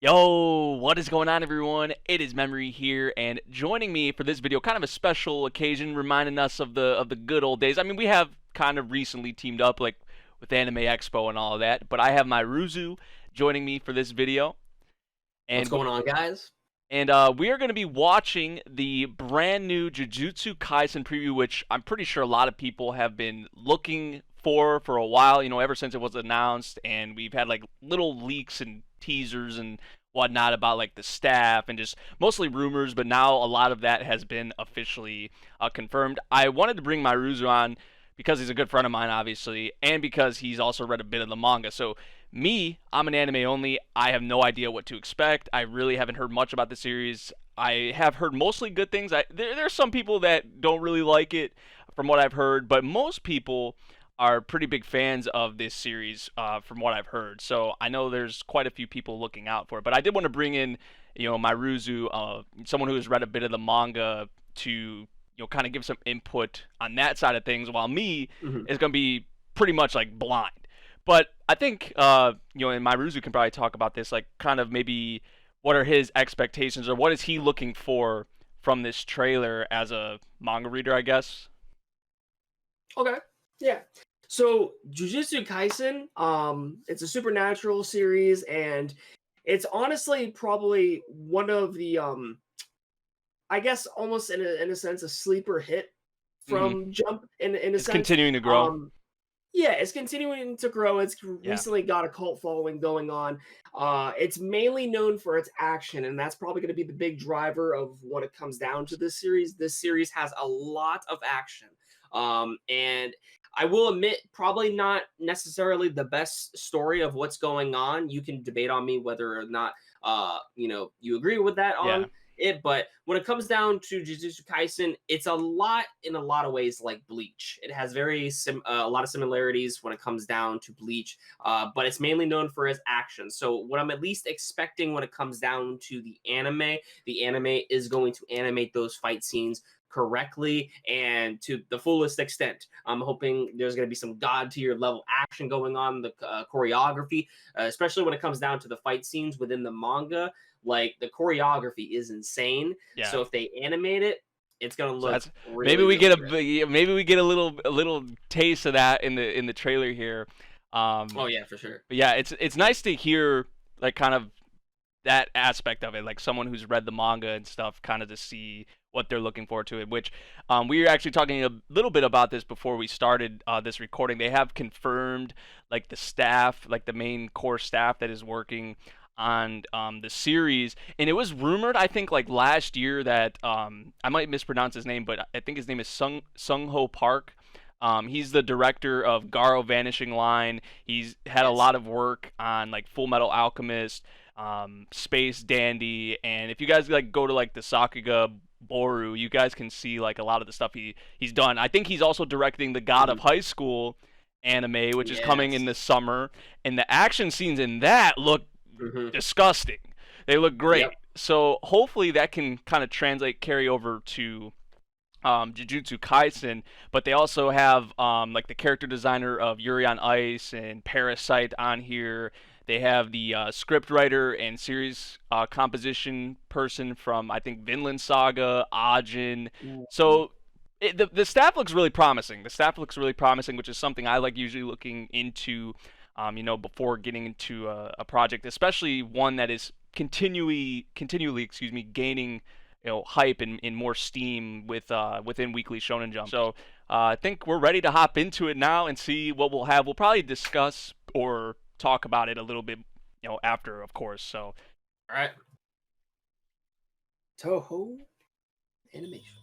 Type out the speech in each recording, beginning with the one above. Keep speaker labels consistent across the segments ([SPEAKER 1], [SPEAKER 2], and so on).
[SPEAKER 1] Yo, what is going on, everyone? It is Memory here, and joining me for this video, kind of a special occasion, reminding us of the good old days. I mean, we have kind of recently teamed up, like with Anime Expo and all of that, but I have Mairuzu joining me for this video,
[SPEAKER 2] What's
[SPEAKER 1] and
[SPEAKER 2] going on, guys?
[SPEAKER 1] we are going to be watching the brand new Jujutsu Kaisen preview, which I'm pretty sure a lot of people have been looking for a while. You know, ever since it was announced, and we've had like little leaks and teasers and whatnot about like the staff and just mostly rumors, but now a lot of that has been officially confirmed. I wanted to bring Mairuzu on because he's a good friend of mine, obviously, and because he's also read a bit of the manga. So me, I'm an anime only. I have no idea what to expect. I really haven't heard much about the series. I have heard mostly good things. There's some people that don't really like it from what I've heard, but most people are pretty big fans of this series from what I've heard. So I know there's quite a few people looking out for it. But I did want to bring in, Mairuzu, someone who has read a bit of the manga to, kind of give some input on that side of things, while me
[SPEAKER 2] Mhm.
[SPEAKER 1] is going to be pretty much like blind. But I think, and Mairuzu can probably talk about this, like kind of maybe what are his expectations or what is he looking for from this trailer as a manga reader, I guess.
[SPEAKER 2] Okay. Yeah. So Jujutsu Kaisen, it's a supernatural series, and it's honestly probably one of the I guess almost in a sense a sleeper hit
[SPEAKER 1] Hmm.
[SPEAKER 2] from Jump in a
[SPEAKER 1] It's
[SPEAKER 2] sense.
[SPEAKER 1] continuing to grow.
[SPEAKER 2] Um yeah, it's continuing to grow. It's
[SPEAKER 1] Yeah.
[SPEAKER 2] recently got a cult following going on. It's mainly known for its action, and that's probably going to be the big driver of when it comes down to this series. This series has a lot of action, and I will admit, probably not necessarily the best story of what's going on. You can debate on me whether or not, you agree with that
[SPEAKER 1] Yeah.
[SPEAKER 2] on it, but when it comes down to Jujutsu Kaisen, it's a lot in a lot of ways like Bleach. It has a lot of similarities when it comes down to Bleach, but it's mainly known for its action. So what I'm at least expecting when it comes down to the anime is going to animate those fight scenes correctly and to the fullest extent. I'm hoping there's going to be some god tier level action going on, the choreography, especially when it comes down to the fight scenes within the manga. Like, the choreography is insane.
[SPEAKER 1] Yeah.
[SPEAKER 2] So if they animate it, it's gonna
[SPEAKER 1] So
[SPEAKER 2] look
[SPEAKER 1] that's maybe
[SPEAKER 2] really,
[SPEAKER 1] we
[SPEAKER 2] really
[SPEAKER 1] get
[SPEAKER 2] good.
[SPEAKER 1] maybe we get a little taste of that in the trailer here.
[SPEAKER 2] Oh yeah, for sure.
[SPEAKER 1] But yeah, it's nice to hear like kind of that aspect of it, like someone who's read the manga and stuff, kind of to see what they're looking forward to it. Which we were actually talking a little bit about this before we started this recording. They have confirmed like the staff, like the main core staff that is working on the series, and it was rumored, I think, like last year that I might mispronounce his name, but I think his name is Sung Ho Park. He's the director of Garo Vanishing Line. He's had a
[SPEAKER 2] Yes.
[SPEAKER 1] lot of work on like Full Metal Alchemist, Space Dandy, and if you guys like go to like the Sakuga Boru, you guys can see like a lot of the stuff he's done. I think he's also directing the God of
[SPEAKER 2] Mhm.
[SPEAKER 1] High School anime, which is coming in
[SPEAKER 2] Yes.
[SPEAKER 1] the summer, and the action scenes in that look
[SPEAKER 2] Hmm.
[SPEAKER 1] disgusting. They look great.
[SPEAKER 2] Yep.
[SPEAKER 1] So hopefully that can kind of carry over to Jujutsu Kaisen, but they also have like the character designer of Yuri on Ice and Parasite on here. They have the script writer and series composition person from, I think, Vinland Saga, Ajin.
[SPEAKER 2] Mhm.
[SPEAKER 1] So the staff looks really promising. The staff looks really promising, which is something I like usually looking into, before getting into a project, especially one that is continually, excuse me, gaining hype and more steam within Weekly Shonen Jump. So I think we're ready to hop into it now and see what we'll have. We'll probably discuss or talk about it a little bit, after, of course. So
[SPEAKER 2] All right. Toho animation.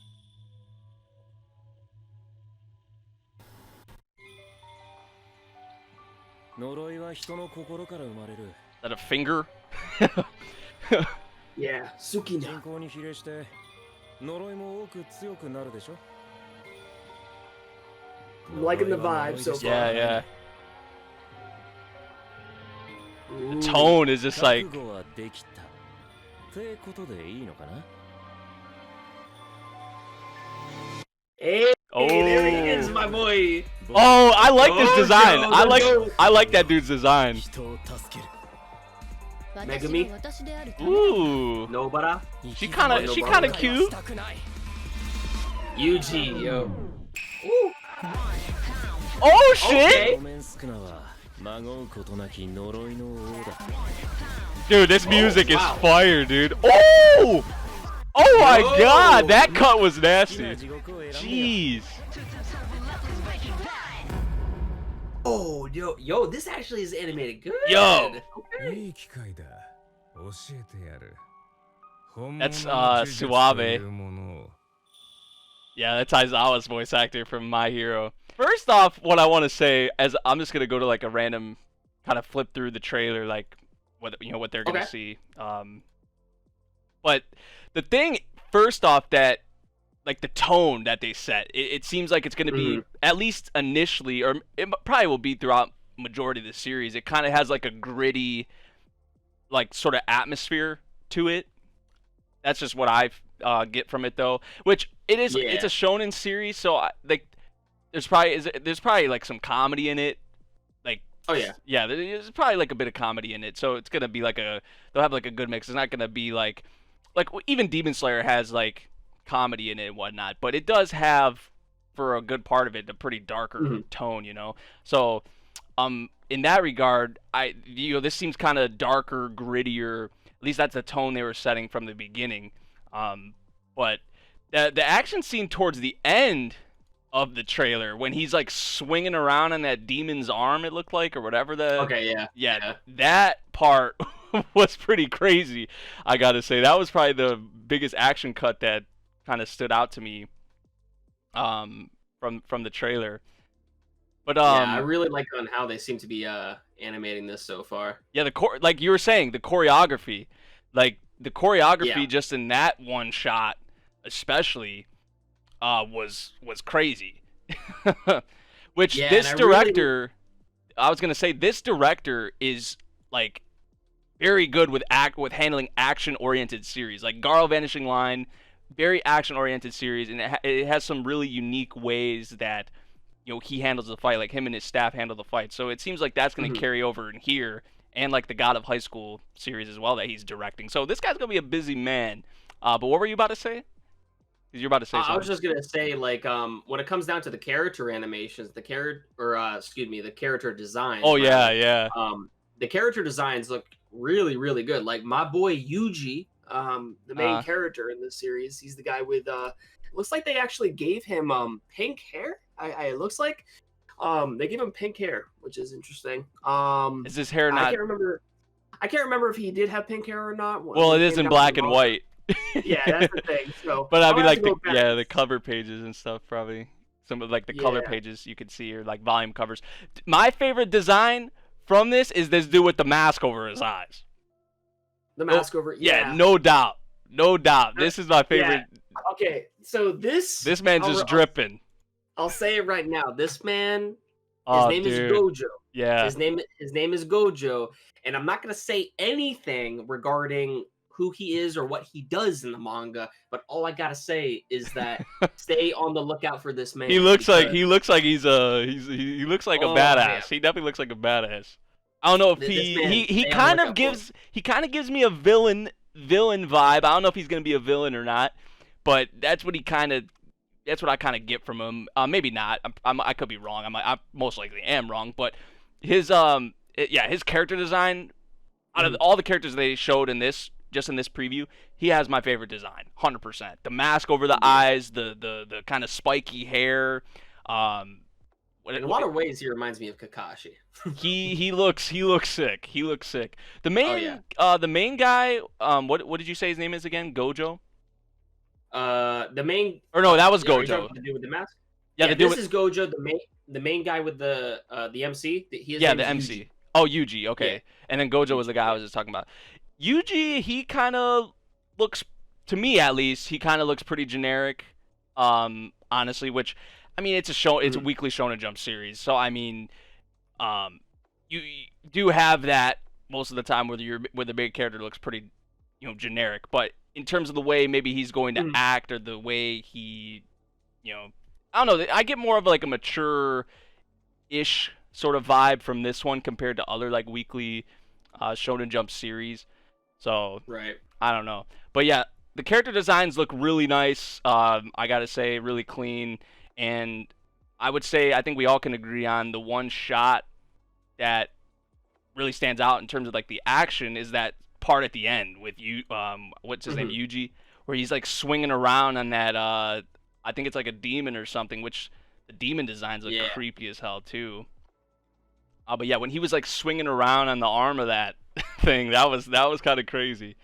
[SPEAKER 3] 呪いは人の心から生まれる。
[SPEAKER 1] is that a finger?
[SPEAKER 2] Yeah,
[SPEAKER 3] 人
[SPEAKER 2] Sukina.
[SPEAKER 3] 口に比例して呪いも多く強くなるでしょ。
[SPEAKER 2] I'm liking the vibe so
[SPEAKER 1] Yeah,
[SPEAKER 2] far.
[SPEAKER 1] yeah.
[SPEAKER 2] Ooh.
[SPEAKER 1] The tone is just
[SPEAKER 3] 覚
[SPEAKER 1] like,
[SPEAKER 3] 悟はできた。ってことでいいのかな。
[SPEAKER 2] Hey, there he is,
[SPEAKER 1] oh,
[SPEAKER 2] my boy.
[SPEAKER 1] oh, I like this
[SPEAKER 2] Gojo,
[SPEAKER 1] design.
[SPEAKER 2] the goat.
[SPEAKER 1] I like that dude's design.
[SPEAKER 3] 人を助ける。
[SPEAKER 2] Megami?
[SPEAKER 1] Ooh.
[SPEAKER 2] Nobara?
[SPEAKER 1] She kind of cute.
[SPEAKER 2] Yuji, yo. Ooh.
[SPEAKER 1] Oh shit!
[SPEAKER 2] Okay.
[SPEAKER 3] ごめん少なはまごうことなき呪いの王だ
[SPEAKER 1] Dude, this music is
[SPEAKER 2] wow.
[SPEAKER 1] fire, dude. Oh! Oh my
[SPEAKER 2] Whoa.
[SPEAKER 1] god, that cut was
[SPEAKER 3] 今
[SPEAKER 1] nasty.
[SPEAKER 3] 地獄を選んだ
[SPEAKER 1] Jeez.
[SPEAKER 2] Oh, yo, this actually is animated good.
[SPEAKER 1] Yo.
[SPEAKER 2] Okay.
[SPEAKER 3] いい機会だ教えてやる
[SPEAKER 1] That's,
[SPEAKER 3] 本物の呪術と
[SPEAKER 1] Suave.
[SPEAKER 3] いうものを
[SPEAKER 1] Yeah, that's Aizawa's voice actor from My Hero. First off, what I want to say, as I'm just gonna go to like a random kind of flip through the trailer, like what what they're gonna
[SPEAKER 2] Okay.
[SPEAKER 1] see. But the thing, first off, that like the tone that they set, it seems like it's gonna be at least initially, or it probably will be throughout majority of the series. It kind of has like a gritty, like sort of atmosphere to it. That's just what I get from it, though. Which it is.
[SPEAKER 2] Yeah.
[SPEAKER 1] It's a shonen series, so like there's probably like some comedy in it. Like
[SPEAKER 2] Oh yeah.
[SPEAKER 1] yeah, there's probably like a bit of comedy in it. So it's gonna be like they'll have like a good mix. It's not gonna be like even Demon Slayer has like comedy in it and whatnot, but it does have, for a good part of it, a pretty darker tone, you know. So in that regard, this seems kind of darker, grittier. At least that's the tone they were setting from the beginning. But the action scene towards the end of the trailer, when he's like swinging around on that demon's arm, it looked like, or whatever the
[SPEAKER 2] Okay, yeah.
[SPEAKER 1] that part was pretty crazy. I gotta say, that was probably the biggest action cut that kind of stood out to me from the trailer. But
[SPEAKER 2] Yeah, I really like on how they seem to be animating this so far.
[SPEAKER 1] yeah, like you were saying, the choreography,
[SPEAKER 2] Yeah.
[SPEAKER 1] just in that one shot, especially, was crazy. Which
[SPEAKER 2] Yeah,
[SPEAKER 1] this
[SPEAKER 2] and I really-
[SPEAKER 1] director, I was gonna say, this director is like very good with handling action-oriented series, like Garo Vanishing Line, very action-oriented series, and it has some really unique ways that he handles the fight, like him and his staff handle the fight. So it seems like that's going to carry over in here, and like the God of High School series as well that he's directing. So this guy's going to be a busy man. But what were you about to say? 'Cause you're about to say something.
[SPEAKER 2] I was just gonna say, like, when it comes down to the character animations, the character designs.
[SPEAKER 1] Oh yeah,
[SPEAKER 2] rather,
[SPEAKER 1] yeah.
[SPEAKER 2] The character designs look really, really good. Like my boy Yuji, the main character in this series, he's the guy with looks like they actually gave him pink hair. It looks like they gave him pink hair, which is interesting.
[SPEAKER 1] Is this hair not?
[SPEAKER 2] I can't remember if he did have pink hair or not.
[SPEAKER 1] Well, it is in black and white.
[SPEAKER 2] Yeah, that's the thing. So,
[SPEAKER 1] but I mean,
[SPEAKER 2] I'll have
[SPEAKER 1] like
[SPEAKER 2] to go back.
[SPEAKER 1] the cover pages and stuff, probably some of like the color
[SPEAKER 2] Yeah.
[SPEAKER 1] pages you could see, or like volume covers. My favorite design from this is this dude with the mask over his eyes.
[SPEAKER 2] The mask over.
[SPEAKER 1] Yeah, no doubt, no doubt. This is my favorite.
[SPEAKER 2] Okay, so this
[SPEAKER 1] man's just dripping.
[SPEAKER 2] I'll say it right now. This man,
[SPEAKER 1] Oh,
[SPEAKER 2] his name
[SPEAKER 1] dude.
[SPEAKER 2] is Gojo.
[SPEAKER 1] Yeah.
[SPEAKER 2] His name is Gojo, and I'm not gonna say anything regarding who he is or what he does in the manga, but all I gotta say is that stay on the lookout for this man.
[SPEAKER 1] He looks like
[SPEAKER 2] because
[SPEAKER 1] he looks like he looks like a
[SPEAKER 2] Oh,
[SPEAKER 1] badass.
[SPEAKER 2] man.
[SPEAKER 1] He definitely looks like a badass. I don't know if
[SPEAKER 2] This
[SPEAKER 1] he
[SPEAKER 2] man,
[SPEAKER 1] he
[SPEAKER 2] stay on
[SPEAKER 1] kind
[SPEAKER 2] the
[SPEAKER 1] of
[SPEAKER 2] lookout for
[SPEAKER 1] gives me a villain vibe. I don't know if he's gonna be a villain or not, but that's what I kind of get from him. Maybe not. I could be wrong. I most likely am wrong. But his his character design, out of all the characters they showed in this preview, he has my favorite design, 100%. The mask over the eyes, the kind of spiky hair.
[SPEAKER 2] in a lot of ways, he reminds me of Kakashi.
[SPEAKER 1] he looks sick. He looks sick. The main
[SPEAKER 2] yeah.
[SPEAKER 1] the main guy, what did you say his name is again? Gojo?
[SPEAKER 2] The main.
[SPEAKER 1] Or no, that was
[SPEAKER 2] are you talking
[SPEAKER 1] Gojo.
[SPEAKER 2] about the dude with the mask.
[SPEAKER 1] Yeah, the dude
[SPEAKER 2] this is Gojo, the main guy with the MC. His
[SPEAKER 1] yeah,
[SPEAKER 2] name
[SPEAKER 1] the
[SPEAKER 2] is
[SPEAKER 1] MC.
[SPEAKER 2] Yuji.
[SPEAKER 1] Oh, Yuji. Okay.
[SPEAKER 2] Yeah.
[SPEAKER 1] And then Gojo was the guy I was just talking about. Yuji, he kind of looks, to me at least, he kind of looks pretty generic. Honestly, which, I mean, it's a weekly Shonen Jump series, so I mean, you do have that most of the time where the big character looks pretty, generic. But in terms of the way maybe he's going to act, or the way he, I don't know, I get more of like a mature-ish sort of vibe from this one compared to other like weekly Shonen Jump series. So
[SPEAKER 2] Right.
[SPEAKER 1] I don't know, but yeah, the character designs look really nice. I gotta say, really clean, and I would say I think we all can agree on the one shot that really stands out in terms of like the action is that part at the end with you what's his name,
[SPEAKER 2] Mhm.
[SPEAKER 1] Yuji, where he's like swinging around on that I think it's like a demon or something, which the demon designs look
[SPEAKER 2] Yeah.
[SPEAKER 1] creepy as hell too. But yeah, when he was like swinging around on the arm of that thing, that was kind of crazy.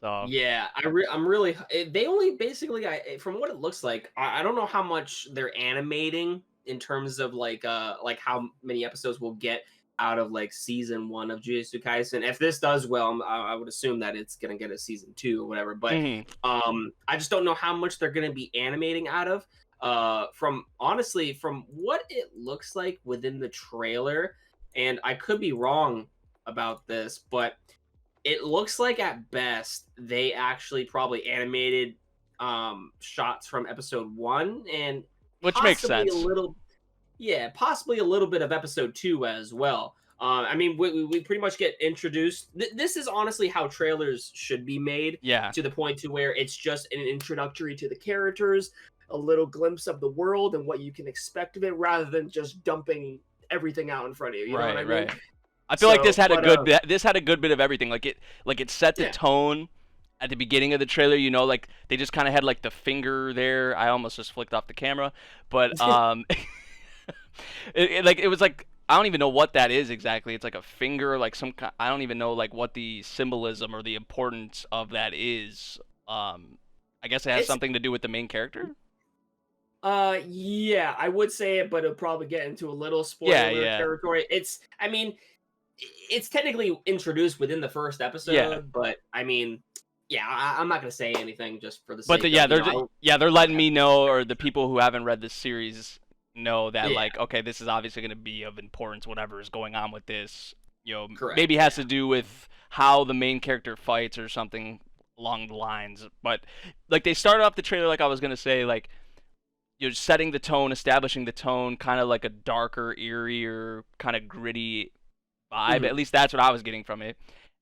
[SPEAKER 1] So
[SPEAKER 2] Yeah, I'm really. They only basically, from what it looks like, I don't know how much they're animating in terms of like how many episodes we'll get out of like season 1 of Jujutsu Kaisen. If this does well, I would assume that it's gonna get a season 2 or whatever. But
[SPEAKER 1] mhm.
[SPEAKER 2] I just don't know how much they're gonna be animating out of. From honestly, from what it looks like within the trailer, and I could be wrong about this, but it looks like at best they actually probably animated shots from episode 1 and
[SPEAKER 1] Which makes
[SPEAKER 2] possibly a
[SPEAKER 1] sense.
[SPEAKER 2] little, yeah, possibly a little bit of episode 2 as well. I mean, we pretty much get introduced. This is honestly how trailers should be made,
[SPEAKER 1] Yeah.
[SPEAKER 2] to the point to where it's just an introductory to the characters, a little glimpse of the world and what you can expect of it, rather than just dumping everything out in front of you. You know what I
[SPEAKER 1] Right,
[SPEAKER 2] mean?
[SPEAKER 1] right. I feel like
[SPEAKER 2] So,
[SPEAKER 1] this had a
[SPEAKER 2] but
[SPEAKER 1] good bit. This had a good bit of everything. Like it set the
[SPEAKER 2] yeah.
[SPEAKER 1] tone at the beginning of the trailer. You know, like they just kind of had like the finger there. I almost just flicked off the camera, but it was like I don't even know what that is exactly. It's like a finger, like some. I don't even know like what the symbolism or the importance of that is. I guess it has
[SPEAKER 2] It's
[SPEAKER 1] something to do with the main character.
[SPEAKER 2] yeah, I would say it, but it'll probably get into a little
[SPEAKER 1] Yeah,
[SPEAKER 2] spoiler
[SPEAKER 1] yeah,
[SPEAKER 2] territory. I mean, it's technically introduced within the first
[SPEAKER 1] yeah.
[SPEAKER 2] episode, but I mean, yeah, I'm not gonna say anything just for the
[SPEAKER 1] But
[SPEAKER 2] sake of, you know, I don't,
[SPEAKER 1] they're letting
[SPEAKER 2] yeah,
[SPEAKER 1] me know, or the people who haven't read this series know that
[SPEAKER 2] yeah,
[SPEAKER 1] like okay, this is obviously going to be of importance. Whatever is going on with this,
[SPEAKER 2] correct,
[SPEAKER 1] maybe has
[SPEAKER 2] yeah,
[SPEAKER 1] to do with how the main character fights or something along the lines. But like they started off the trailer, like I was going to say, like you're setting the tone, establishing the tone, kind of like a darker, eerie, or kind of gritty vibe.
[SPEAKER 2] hmm,
[SPEAKER 1] At least that's what I was getting from it.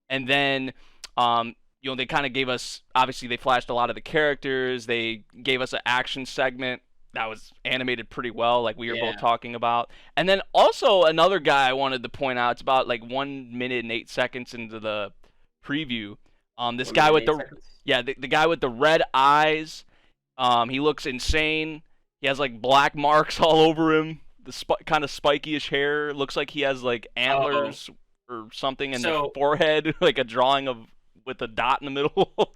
[SPEAKER 1] And then they kind of gave us, obviously they flashed a lot of the characters. They gave us an action segment that was animated pretty well, like we were both
[SPEAKER 2] yeah,
[SPEAKER 1] talking about. And then also another guy I wanted to point out, it's about like 1 minute and 8 seconds into the preview. This
[SPEAKER 2] one
[SPEAKER 1] guy
[SPEAKER 2] minute and
[SPEAKER 1] with
[SPEAKER 2] eight
[SPEAKER 1] the
[SPEAKER 2] seconds.
[SPEAKER 1] yeah, the guy with the red eyes. He looks insane. He has like black marks all over him. The kind of spikyish hair. Looks like he has like
[SPEAKER 2] Oh,
[SPEAKER 1] antlers or something in the
[SPEAKER 2] so
[SPEAKER 1] forehead, like a drawing of with a dot in the middle.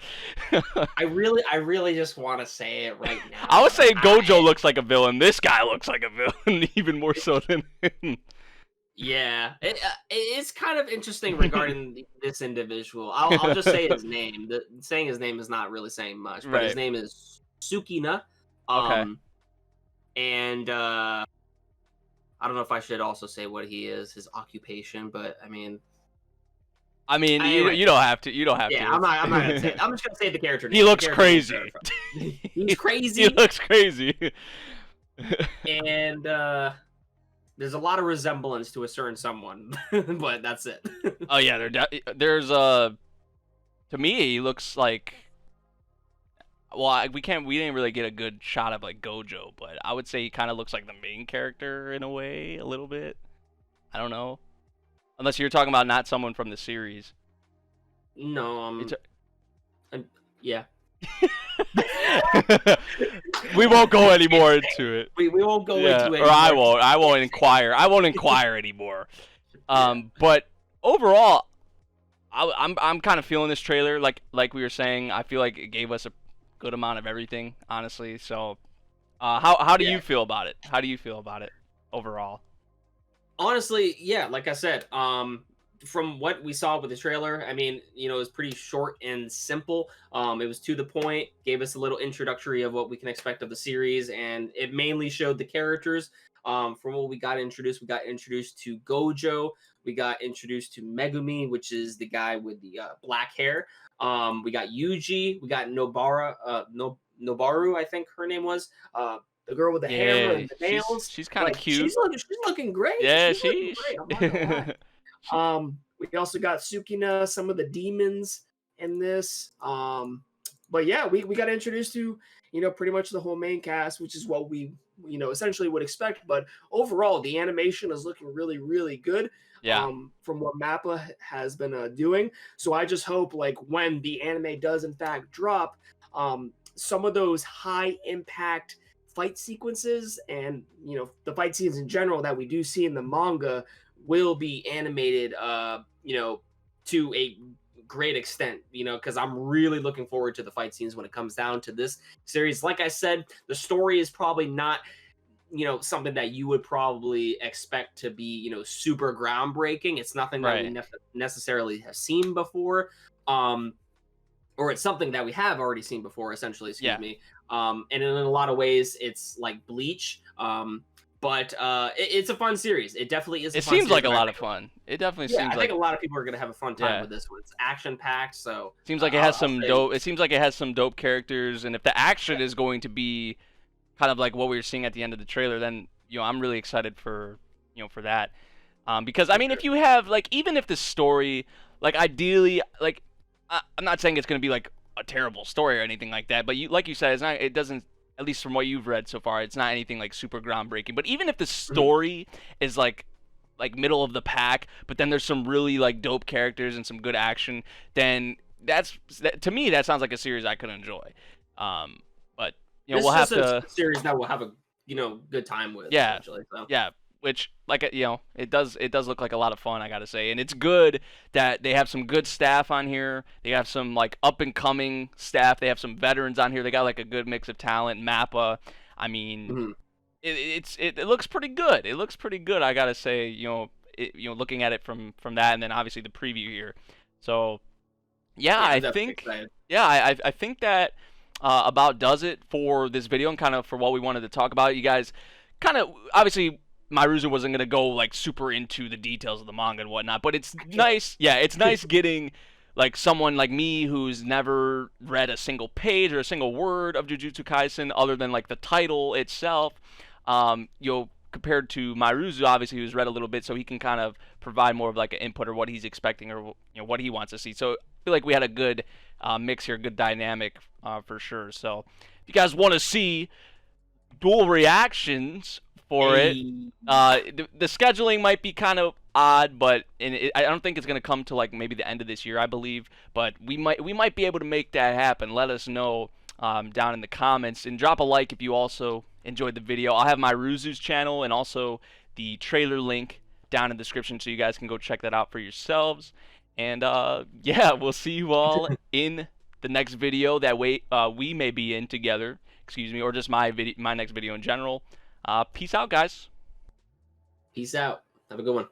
[SPEAKER 2] I really just want to say it right
[SPEAKER 1] I
[SPEAKER 2] now.
[SPEAKER 1] was saying Gojo looks like a villain. This guy looks like a villain, even more so than him.
[SPEAKER 2] Yeah, it's kind of interesting regarding this individual. I'll just say his name. Saying his name is not really saying much, but his
[SPEAKER 1] Right.
[SPEAKER 2] name is Sukina.
[SPEAKER 1] Okay.
[SPEAKER 2] Um, and I don't know if I should also say what he is, his occupation, but I mean,
[SPEAKER 1] I mean,
[SPEAKER 2] anyway,
[SPEAKER 1] you don't have to. You don't have
[SPEAKER 2] yeah,
[SPEAKER 1] to.
[SPEAKER 2] I'm not gonna say it. I'm just gonna say the character name.
[SPEAKER 1] He
[SPEAKER 2] The
[SPEAKER 1] looks
[SPEAKER 2] character name's
[SPEAKER 1] crazy.
[SPEAKER 2] verified. He's
[SPEAKER 1] He
[SPEAKER 2] crazy,
[SPEAKER 1] looks crazy.
[SPEAKER 2] and there's a lot of resemblance to a certain someone, but that's it.
[SPEAKER 1] Oh yeah, there's to me he looks like well we didn't really get a good shot of like Gojo, but I would say he kind of looks like the main character in a way a little bit. I don't know. Unless you're talking about not someone from the series.
[SPEAKER 2] No,
[SPEAKER 1] It's
[SPEAKER 2] yeah.
[SPEAKER 1] we won't go any more into it.
[SPEAKER 2] We won't go
[SPEAKER 1] Yeah,
[SPEAKER 2] into it
[SPEAKER 1] or I
[SPEAKER 2] anymore.
[SPEAKER 1] won't. I won't inquire. I won't inquire anymore.
[SPEAKER 2] Yeah.
[SPEAKER 1] But overall, I'm kind of feeling this trailer. Like we were saying, I feel like it gave us a good amount of everything, honestly. So, how do
[SPEAKER 2] Yeah.
[SPEAKER 1] you feel about it? How do you feel about it overall?
[SPEAKER 2] Honestly, yeah, like I said, from what we saw with the trailer, I mean, you know, it was pretty short and simple. It was to the point, gave us a little introductory of what we can expect of the series, and it mainly showed the characters. From what we got introduced to Gojo. We got introduced to Megumi, which is the guy with the black hair. We got Yuji. We got Nobaru, I think her name was. The girl with the hair
[SPEAKER 1] Yeah,
[SPEAKER 2] and the nails.
[SPEAKER 1] she's kind of
[SPEAKER 2] Like
[SPEAKER 1] cute.
[SPEAKER 2] she's looking great.
[SPEAKER 1] Yeah,
[SPEAKER 2] She's looking great. I'm not gonna lie. We also got Sukina, some of the demons in this. But yeah, we got introduced to, pretty much the whole main cast, which is what we, essentially would expect. But overall, the animation is looking really, really good.
[SPEAKER 1] Yeah.
[SPEAKER 2] From what Mappa has been doing. So I just hope, like, when the anime does in fact drop, some of those high impact fight sequences and the fight scenes in general that we do see in the manga will be animated to a great extent, because I'm really looking forward to the fight scenes when it comes down to this series. Like I said, the story is probably not something that you would probably expect to be super groundbreaking. It's nothing that we necessarily have seen before, or it's something that we have already seen before, essentially, excuse me. And in a lot of ways it's like Bleach, but it's a fun series. It definitely is.
[SPEAKER 1] It seems like a lot of fun. It definitely seems like.
[SPEAKER 2] I think a lot of people are gonna have a fun time with this one. It's action packed, so
[SPEAKER 1] seems like it has some dope. It seems like it has some dope characters, and if the action is going to be kind of like what we were seeing at the end of the trailer, then I'm really excited for for that. Because I mean, if you have like, even if the story, like, ideally, like, I'm not saying it's gonna be like a terrible story or anything like that, but like you said, it's not. It doesn't. At least from what you've read so far, it's not anything like super groundbreaking. But even if the story is like middle of the pack, but then there's some really like dope characters and some good action, then to me that sounds like a series I could enjoy. But
[SPEAKER 2] this
[SPEAKER 1] we'll have
[SPEAKER 2] to a series that we'll have a good time with.
[SPEAKER 1] Yeah,
[SPEAKER 2] so.
[SPEAKER 1] Yeah. Which, like, it does look like a lot of fun, I gotta say. And it's good that they have some good staff on here. They have some, like, up-and-coming staff. They have some veterans on here. They got, like, a good mix of talent. Mappa, I mean, it looks pretty good. It looks pretty good, I gotta say, looking at it from that, and then obviously the preview here. So, I think that about does it for this video and kind of for what we wanted to talk about. You guys kind of, obviously, Mairuzu wasn't going to go like super into the details of the manga and whatnot, but it's nice. Yeah, it's nice getting like someone like me who's never read a single page or a single word of Jujutsu Kaisen other than like the title itself. Compared to Mairuzu, obviously, who's read a little bit, so he can kind of provide more of like an input or what he's expecting or what he wants to see. So I feel like we had a good mix here, good dynamic for sure. So if you guys want to see dual reactions for it. The scheduling might be kind of odd, but I don't think it's going to come to like maybe the end of this year, I believe. But we might be able to make that happen. Let us know down in the comments, and drop a like if you also enjoyed the video. I'll have my Mairuzu's channel and also the trailer link down in the description, so you guys can go check that out for yourselves. And we'll see you all in the next video that we may be in together. Excuse me, or just my next video in general. Peace out, guys.
[SPEAKER 2] Peace out. Have a good one.